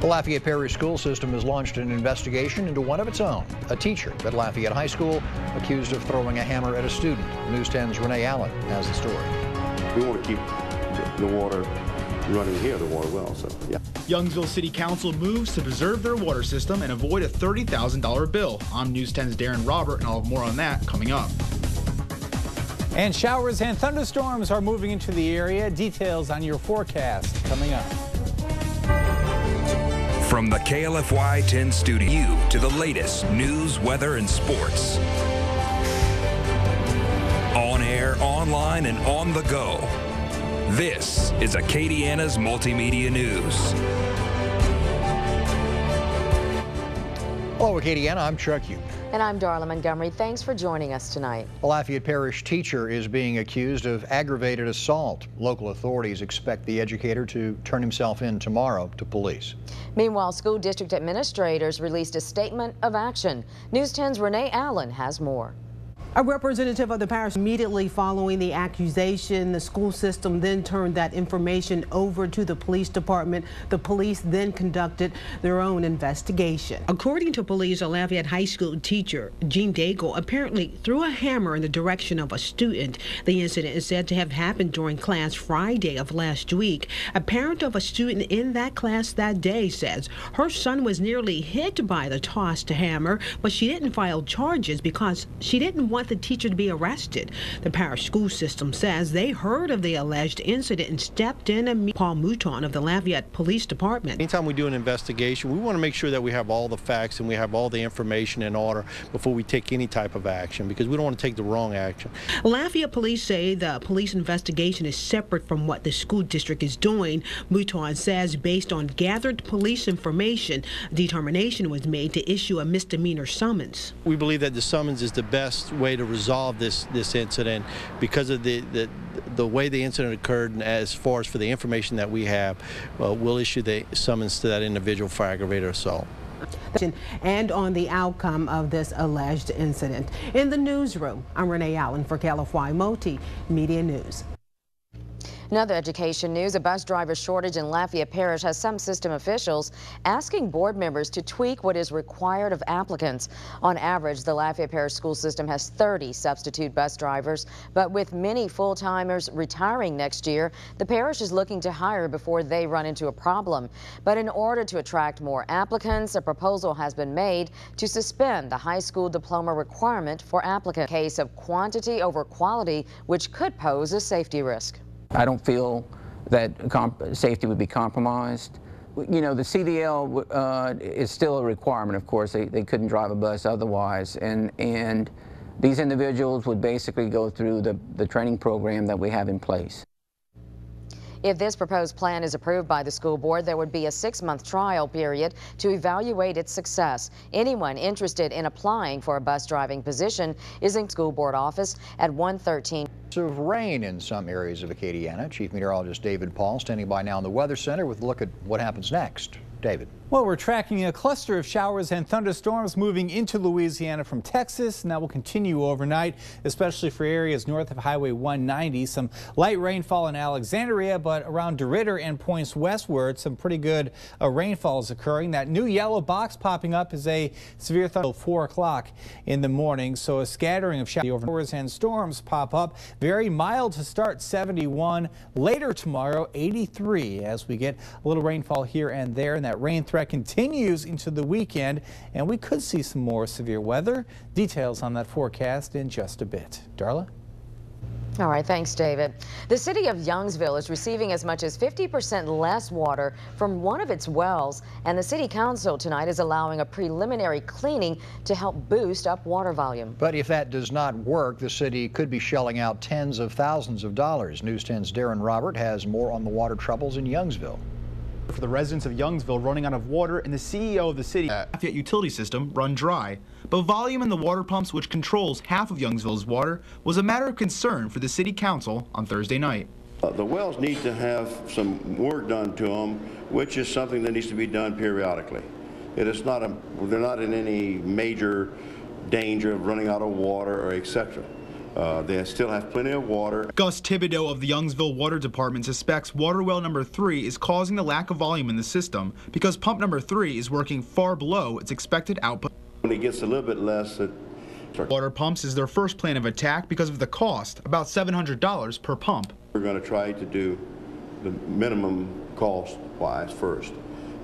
The Lafayette Parish School System has launched an investigation into one of its own. A teacher at Lafayette High School accused of throwing a hammer at a student. News 10's Renee Allen has the story. We want to keep the water running here, the water well, so yeah. Youngsville City Council moves to preserve their water system and avoid a $30,000 bill. I'm News 10's Darren Robert, and I'll have more on that coming up. And showers and thunderstorms are moving into the area. Details on your forecast coming up. From the KLFY 10 studio to the latest news, weather, and sports. On air, online, and on the go. This is Acadiana's Multimedia News. Hello, Acadiana. I'm Chuck Hugh. And I'm Darla Montgomery. Thanks for joining us tonight. A Lafayette Parish teacher is being accused of aggravated assault. Local authorities expect the educator to turn himself in tomorrow to police. Meanwhile, school district administrators released a statement of action. News 10's Renee Allen has more. A representative of the parish immediately following the accusation, the school system then turned that information over to the police department. The police then conducted their own investigation. According to police, a Lafayette High School teacher, Jean Daigle, apparently threw a hammer in the direction of a student. The incident is said to have happened during class Friday of last week. A parent of a student in that class that day says her son was nearly hit by the tossed hammer, but she didn't file charges because she didn't want the teacher to be arrested. The parish school system says they heard of the alleged incident and stepped in and Paul Mouton of the Lafayette Police Department. Anytime we do an investigation, we want to make sure that we have all the facts and we have all the information in order before we take any type of action, because we don't want to take the wrong action. Lafayette police say the police investigation is separate from what the school district is doing. Mouton says based on gathered police information, determination was made to issue a misdemeanor summons. We believe that the summons is the best way to resolve this incident because of the way the incident occurred, and as far as for the information that we have, we'll issue the summons to that individual for aggravated assault. And on the outcome of this alleged incident. In the newsroom, I'm Renee Allen for KLFY Multimedia News. Another education news, a bus driver shortage in Lafayette Parish has some system officials asking board members to tweak what is required of applicants. On average, the Lafayette Parish school system has 30 substitute bus drivers, but with many full-timers retiring next year, the parish is looking to hire before they run into a problem. But in order to attract more applicants, a proposal has been made to suspend the high school diploma requirement for applicants. In case of quantity over quality, which could pose a safety risk. I don't feel that safety would be compromised. You know, the CDL is still a requirement, of course. They couldn't drive a bus otherwise. And these individuals would basically go through the training program that we have in place. If this proposed plan is approved by the school board, there would be a 6-month trial period to evaluate its success. Anyone interested in applying for a bus driving position is in school board office at 113. Of rain in some areas of Acadiana. Chief Meteorologist David Paul standing by now in the Weather Center with a look at what happens next. David. Well, we're tracking a cluster of showers and thunderstorms moving into Louisiana from Texas, and that will continue overnight, especially for areas north of Highway 190. Some light rainfall in Alexandria, but around DeRidder and points westward, some pretty good rainfall is occurring. That new yellow box popping up is a severe thunder until 4 o'clock in the morning, so a scattering of showers and storms pop up. Very mild to start, 71. Later tomorrow, 83, as we get a little rainfall here and there, and that rain threat continues into the weekend, and we could see some more severe weather. Details on that forecast in just a bit. Darla? All right, thanks, David. The city of Youngsville is receiving as much as 50% less water from one of its wells, and the city council tonight is allowing a preliminary cleaning to help boost up water volume. But if that does not work, the city could be shelling out tens of thousands of dollars. News 10's Darren Robert has more on the water troubles in Youngsville. For the residents of Youngsville running out of water, and the CEO of the city Lafayette utility system run dry. But volume in the water pumps, which controls half of Youngsville's water, was a matter of concern for the city council on Thursday night. The wells need to have some work done to them, which is something that needs to be done periodically. It is not they're not in any major danger of running out of water or etc. They still have plenty of water. Gus Thibodeau of the Youngsville Water Department suspects water well number 3 is causing the lack of volume in the system because pump number 3 is working far below its expected output. When it gets a little bit less, water pumps is their first plan of attack because of the cost, about $700 per pump. We're going to try to do the minimum cost-wise first.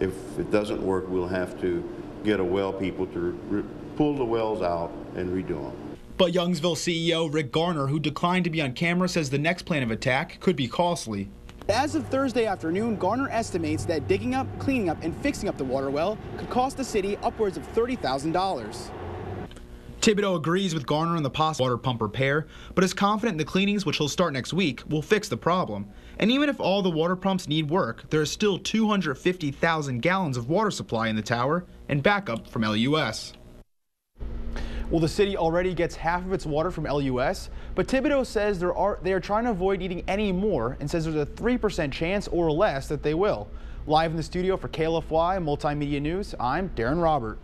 If it doesn't work, we'll have to get a well people to pull the wells out and redo them. But Youngsville CEO Rick Garner, who declined to be on camera, says the next plan of attack could be costly. As of Thursday afternoon, Garner estimates that digging up, cleaning up, and fixing up the water well could cost the city upwards of $30,000. Thibodeau agrees with Garner on the possible water pump repair, but is confident the cleanings, which will start next week, will fix the problem. And even if all the water pumps need work, there is still 250,000 gallons of water supply in the tower and backup from LUS. Well, the city already gets half of its water from LUS, but Thibodeau says they are trying to avoid needing any more and says there's a 3% chance or less that they will. Live in the studio for KLFY Multimedia News, I'm Darren Robert.